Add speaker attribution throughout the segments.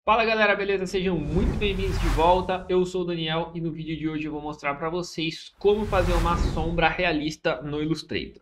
Speaker 1: Fala galera, beleza? Sejam muito bem-vindos de volta. Eu sou o Daniel e no vídeo de hoje eu vou mostrar para vocês como fazer uma sombra realista no Illustrator.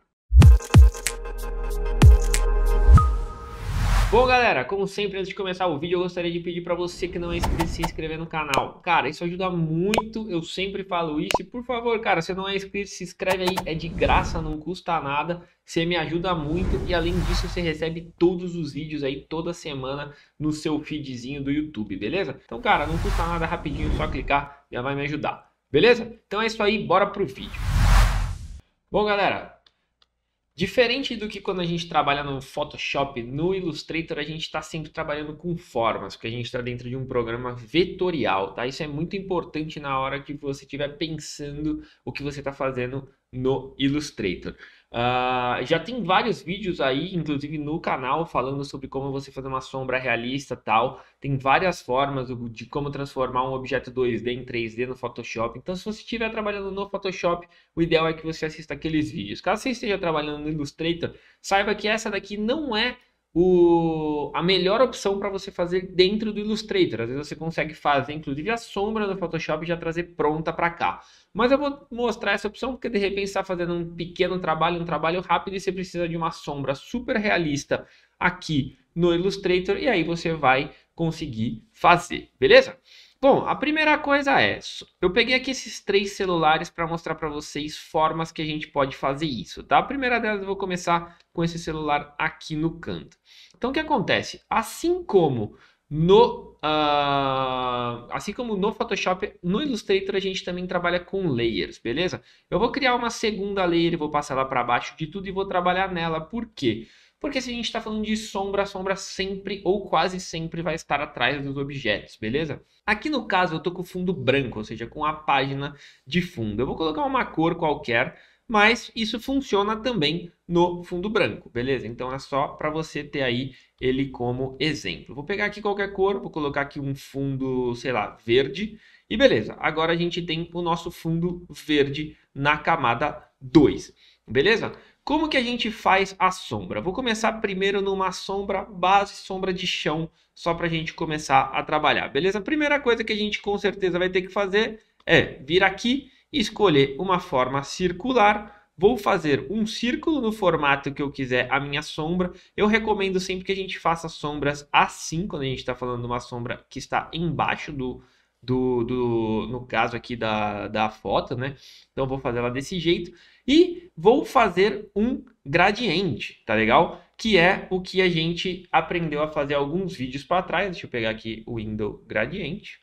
Speaker 1: Bom galera, como sempre antes de começar o vídeo eu gostaria de pedir para você que não é inscrito se inscrever no canal. Cara, isso ajuda muito, eu sempre falo isso e por favor, cara, se não é inscrito se inscreve aí, é de graça, não custa nada, você me ajuda muito e além disso você recebe todos os vídeos aí toda semana no seu feedzinho do YouTube, beleza? Então cara, não custa nada, rapidinho, só clicar, já vai me ajudar, beleza? Então é isso aí, bora pro vídeo. Bom galera, diferente do que quando a gente trabalha no Photoshop, no Illustrator a gente está sempre trabalhando com formas, porque a gente está dentro de um programa vetorial, tá? Isso é muito importante na hora que você estiver pensando o que você está fazendo no Illustrator. Já tem vários vídeos aí, inclusive no canal, falando sobre como você fazer uma sombra realista e tal. Tem várias formas de como transformar um objeto 2D em 3D no Photoshop. Então, se você estiver trabalhando no Photoshop, o ideal é que você assista aqueles vídeos. Caso você esteja trabalhando no Illustrator, saiba que essa daqui não é a melhor opção para você fazer dentro do Illustrator. Às vezes você consegue fazer, inclusive, a sombra do Photoshop e já trazer pronta para cá. Mas eu vou mostrar essa opção porque de repente você está fazendo um pequeno trabalho, um trabalho rápido e você precisa de uma sombra super realista aqui no Illustrator e aí você vai conseguir fazer, beleza? Bom, a primeira coisa é, eu peguei aqui esses 3 celulares para mostrar para vocês formas que a gente pode fazer isso, tá? A primeira delas eu vou começar com esse celular aqui no canto. Então o que acontece? Assim como no Photoshop, no Illustrator a gente também trabalha com layers, beleza? Eu vou criar uma segunda layer e vou passar ela para baixo de tudo e vou trabalhar nela. Por quê? Porque se a gente está falando de sombra, a sombra sempre ou quase sempre vai estar atrás dos objetos, beleza? Aqui no caso eu estou com fundo branco, ou seja, com a página de fundo. Eu vou colocar uma cor qualquer, mas isso funciona também no fundo branco, beleza? Então é só para você ter aí ele como exemplo. Vou pegar aqui qualquer cor, vou colocar aqui um fundo, sei lá, verde. E beleza, agora a gente tem o nosso fundo verde na camada 2, beleza? Como que a gente faz a sombra? Vou começar primeiro numa sombra base, sombra de chão, só para a gente começar a trabalhar, beleza? A primeira coisa que a gente com certeza vai ter que fazer é vir aqui e escolher uma forma circular. Vou fazer um círculo no formato que eu quiser a minha sombra. Eu recomendo sempre que a gente faça sombras assim, quando a gente está falando de uma sombra que está embaixo no caso aqui da foto, né? Então vou fazer ela desse jeito e vou fazer um gradiente, tá legal? Que é o que a gente aprendeu a fazer alguns vídeos para trás. Deixa eu pegar aqui o Window Gradiente,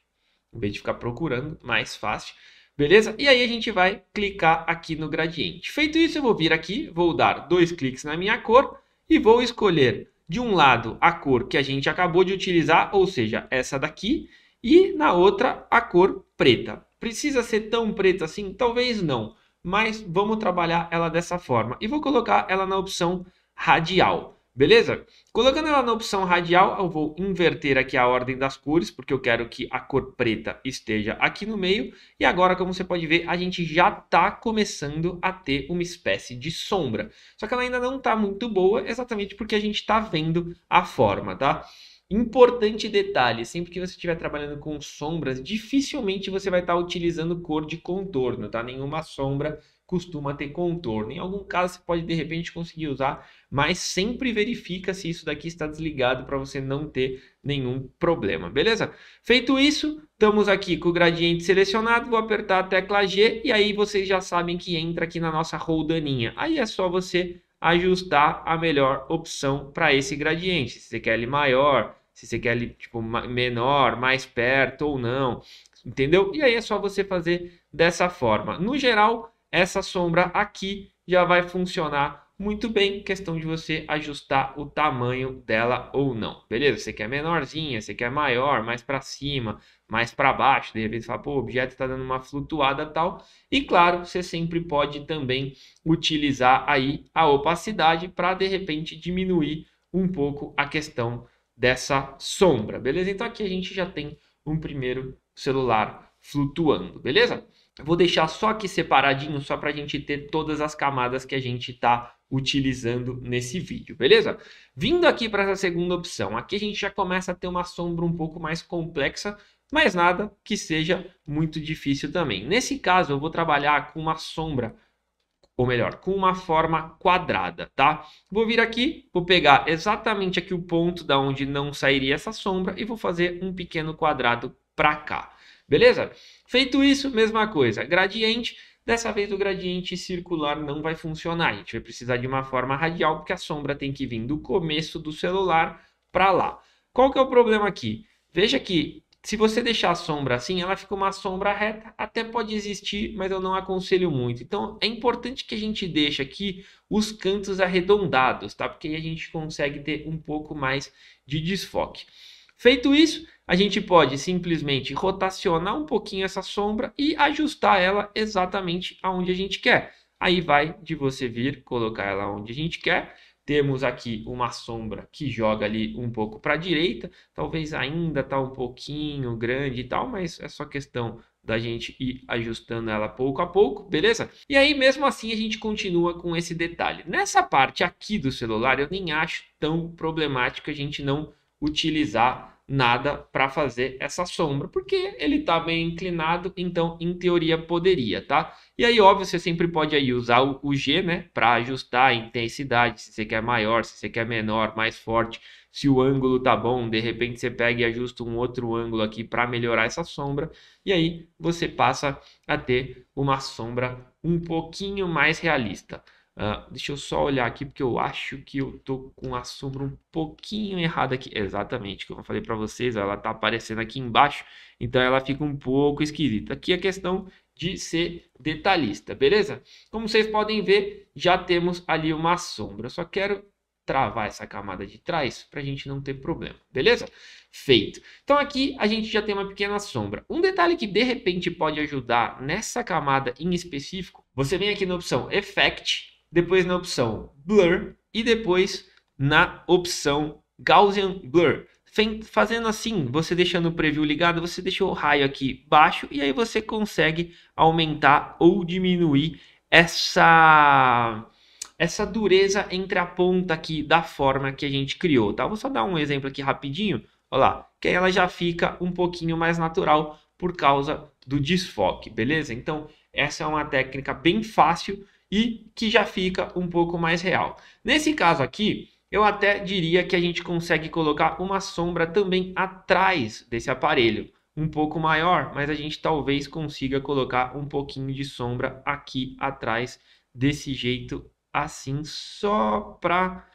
Speaker 1: em vez de ficar procurando, mais fácil. Beleza? E aí a gente vai clicar aqui no gradiente. Feito isso, eu vou vir aqui, vou dar 2 cliques na minha cor e vou escolher de um lado a cor que a gente acabou de utilizar, ou seja, essa daqui, e na outra a cor preta. Precisa ser tão preta assim? Talvez não, mas vamos trabalhar ela dessa forma. E vou colocar ela na opção radial, beleza? Colocando ela na opção radial, eu vou inverter aqui a ordem das cores, porque eu quero que a cor preta esteja aqui no meio. E agora, como você pode ver, a gente já está começando a ter uma espécie de sombra. Só que ela ainda não está muito boa, exatamente porque a gente está vendo a forma, tá? Importante detalhe, sempre que você estiver trabalhando com sombras, dificilmente você vai estar utilizando cor de contorno, tá? Nenhuma sombra costuma ter contorno. Em algum caso você pode de repente conseguir usar, mas sempre verifica se isso daqui está desligado para você não ter nenhum problema, beleza? Feito isso, estamos aqui com o gradiente selecionado, vou apertar a tecla G e aí vocês já sabem que entra aqui na nossa roldaninha. Aí é só você ajustar a melhor opção para esse gradiente. Se você quer ele maior, se você quer ele tipo, menor, mais perto ou não, entendeu? E aí é só você fazer dessa forma. No geral, essa sombra aqui já vai funcionar muito bem, questão de você ajustar o tamanho dela ou não, beleza? Você quer menorzinha, você quer maior, mais para cima, mais para baixo, de repente você fala, pô, o objeto está dando uma flutuada tal. E claro, você sempre pode também utilizar aí a opacidade para de repente diminuir um pouco a questão dessa sombra, beleza? Então aqui a gente já tem um primeiro celular flutuando, beleza? Eu vou deixar só aqui separadinho, só para a gente ter todas as camadas que a gente está utilizando nesse vídeo, beleza? Vindo aqui para essa segunda opção, aqui a gente já começa a ter uma sombra um pouco mais complexa, mas nada que seja muito difícil também. Nesse caso, eu vou trabalhar com uma sombra, ou melhor, com uma forma quadrada, tá? Vou vir aqui, vou pegar exatamente aqui o ponto da onde não sairia essa sombra e vou fazer um pequeno quadrado para cá, beleza? Feito isso, mesma coisa, gradiente. Dessa vez o gradiente circular não vai funcionar, a gente vai precisar de uma forma radial, porque a sombra tem que vir do começo do celular para lá. Qual que é o problema aqui? Veja que se você deixar a sombra assim, ela fica uma sombra reta, até pode existir, mas eu não aconselho muito. Então é importante que a gente deixe aqui os cantos arredondados, tá? Porque aí a gente consegue ter um pouco mais de desfoque. Feito isso, a gente pode simplesmente rotacionar um pouquinho essa sombra e ajustar ela exatamente aonde a gente quer. Aí vai de você vir, colocar ela onde a gente quer. Temos aqui uma sombra que joga ali um pouco para a direita. Talvez ainda está um pouquinho grande e tal, mas é só questão da gente ir ajustando ela pouco a pouco, beleza? E aí, mesmo assim, a gente continua com esse detalhe. Nessa parte aqui do celular, eu nem acho tão problemático a gente não utilizar nada para fazer essa sombra, porque ele está bem inclinado, então em teoria poderia, tá? E aí, óbvio, você sempre pode aí usar o G, né, para ajustar a intensidade, se você quer maior, se você quer menor, mais forte, se o ângulo tá bom, de repente você pega e ajusta um outro ângulo aqui para melhorar essa sombra, e aí você passa a ter uma sombra um pouquinho mais realista. Deixa eu só olhar aqui, porque eu acho que eu tô com a sombra um pouquinho errada aqui. Exatamente, como eu falei para vocês, ela tá aparecendo aqui embaixo, então ela fica um pouco esquisita. Aqui é questão de ser detalhista, beleza? Como vocês podem ver, já temos ali uma sombra. Eu só quero travar essa camada de trás para a gente não ter problema, beleza? Feito. Então aqui a gente já tem uma pequena sombra. Um detalhe que de repente pode ajudar nessa camada em específico, você vem aqui na opção Effect, depois na opção Blur e depois na opção Gaussian Blur. Fazendo assim, você deixando o preview ligado, você deixa o raio aqui baixo e aí você consegue aumentar ou diminuir essa dureza entre a ponta aqui da forma que a gente criou, tá? Vou só dar um exemplo aqui rapidinho, olha lá, que aí ela já fica um pouquinho mais natural por causa do desfoque, beleza? Então, essa é uma técnica bem fácil e que já fica um pouco mais real. Nesse caso aqui, eu até diria que a gente consegue colocar uma sombra também atrás desse aparelho, um pouco maior, mas a gente talvez consiga colocar um pouquinho de sombra aqui atrás desse jeito assim, só para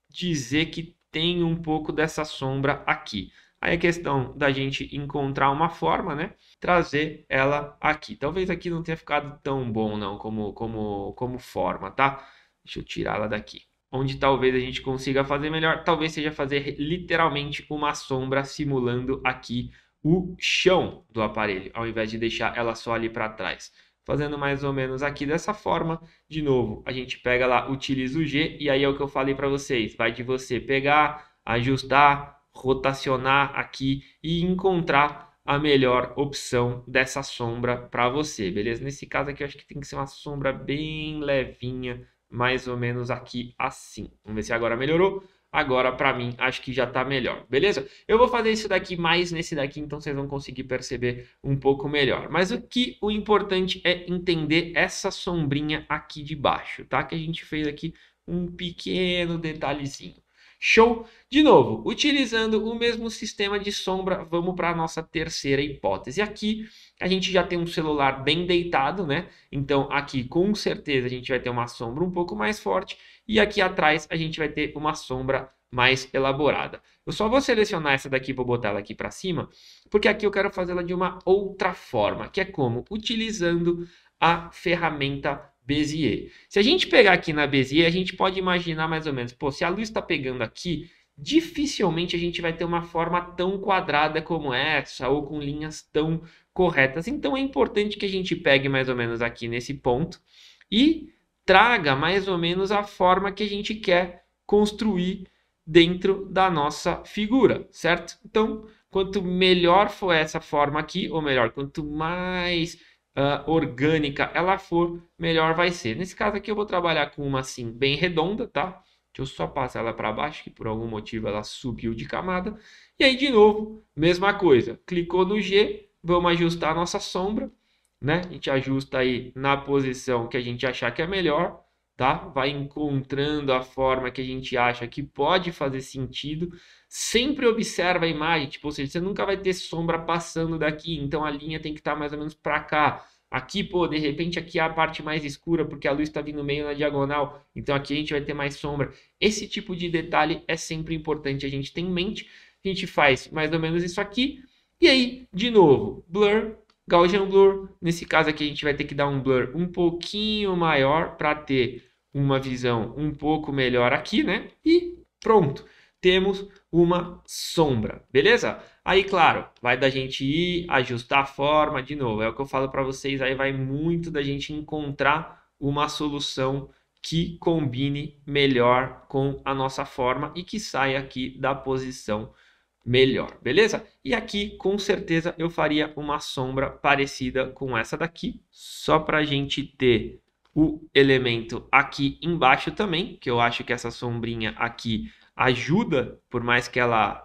Speaker 1: dizer que tem um pouco dessa sombra aqui. Aí é questão da gente encontrar uma forma, né? Trazer ela aqui. Talvez aqui não tenha ficado tão bom não como forma, tá? Deixa eu tirar ela daqui. Onde talvez a gente consiga fazer melhor, talvez seja fazer literalmente uma sombra simulando aqui o chão do aparelho, ao invés de deixar ela só ali para trás. Fazendo mais ou menos aqui dessa forma, de novo, a gente pega lá, utiliza o G, e aí é o que eu falei para vocês, vai de você pegar, ajustar, rotacionar aqui e encontrar a melhor opção dessa sombra para você, beleza? Nesse caso aqui eu acho que tem que ser uma sombra bem levinha, mais ou menos aqui assim. Vamos ver se agora melhorou. Agora, para mim, acho que já está melhor, beleza? Eu vou fazer isso daqui mais nesse daqui, então vocês vão conseguir perceber um pouco melhor. Mas o importante é entender essa sombrinha aqui de baixo, tá? Que a gente fez aqui um pequeno detalhezinho. Show? De novo, utilizando o mesmo sistema de sombra, vamos para a nossa terceira hipótese. Aqui a gente já tem um celular bem deitado, né? Então aqui com certeza a gente vai ter uma sombra um pouco mais forte e aqui atrás a gente vai ter uma sombra mais elaborada. Eu só vou selecionar essa daqui, vou botar ela aqui para cima, porque aqui eu quero fazê-la de uma outra forma, que é como? Utilizando a ferramenta Bezier. Se a gente pegar aqui na Bezier, a gente pode imaginar mais ou menos, pô, se a luz está pegando aqui, dificilmente a gente vai ter uma forma tão quadrada como essa, ou com linhas tão corretas. Então é importante que a gente pegue mais ou menos aqui nesse ponto e traga mais ou menos a forma que a gente quer construir dentro da nossa figura, certo? Então, quanto melhor for essa forma aqui, ou melhor, quanto mais orgânica ela for, melhor vai ser. Nesse caso aqui eu vou trabalhar com uma assim bem redonda, tá? Deixa eu só passar ela para baixo, que por algum motivo ela subiu de camada. E aí, de novo, mesma coisa. Clicou no G, vamos ajustar a nossa sombra, né? A gente ajusta aí na posição que a gente achar que é melhor, tá? Vai encontrando a forma que a gente acha que pode fazer sentido. Sempre observa a imagem, tipo, ou seja, você nunca vai ter sombra passando daqui, então a linha tem que estar mais ou menos para cá. Aqui, pô, de repente aqui é a parte mais escura porque a luz está vindo meio na diagonal, então aqui a gente vai ter mais sombra. Esse tipo de detalhe é sempre importante a gente ter em mente. A gente faz mais ou menos isso aqui. E aí, de novo, blur, Gaussian Blur. Nesse caso aqui a gente vai ter que dar um blur um pouquinho maior para ter uma visão um pouco melhor aqui, né? E pronto, temos uma sombra, beleza? Aí, claro, vai da gente ir ajustar a forma, de novo, é o que eu falo para vocês, aí vai muito da gente encontrar uma solução que combine melhor com a nossa forma e que saia aqui da posição melhor, beleza? E aqui, com certeza, eu faria uma sombra parecida com essa daqui, só para a gente ter o elemento aqui embaixo também, que eu acho que essa sombrinha aqui ajuda, por mais que ela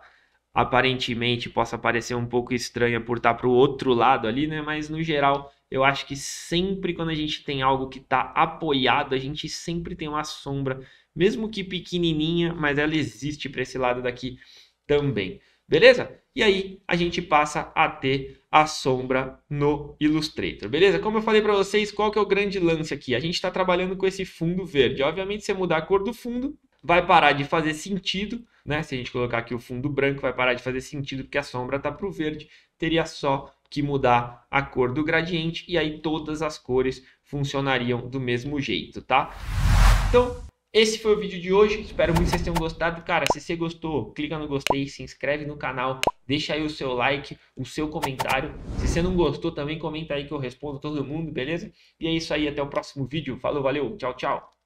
Speaker 1: aparentemente possa parecer um pouco estranha por estar para o outro lado ali, né? Mas no geral, eu acho que sempre quando a gente tem algo que está apoiado, a gente sempre tem uma sombra, mesmo que pequenininha, mas ela existe para esse lado daqui também. Beleza? E aí a gente passa a ter a sombra no Illustrator, beleza? Como eu falei para vocês, qual que é o grande lance aqui? A gente está trabalhando com esse fundo verde. Obviamente, se você mudar a cor do fundo, vai parar de fazer sentido, né? Se a gente colocar aqui o fundo branco, vai parar de fazer sentido porque a sombra está para o verde. Teria só que mudar a cor do gradiente e aí todas as cores funcionariam do mesmo jeito, tá? Então, esse foi o vídeo de hoje, espero muito que vocês tenham gostado. Cara, se você gostou, clica no gostei, se inscreve no canal, deixa aí o seu like, o seu comentário. Se você não gostou, também comenta aí que eu respondo todo mundo, beleza? E é isso aí, até o próximo vídeo. Falou, valeu, tchau, tchau.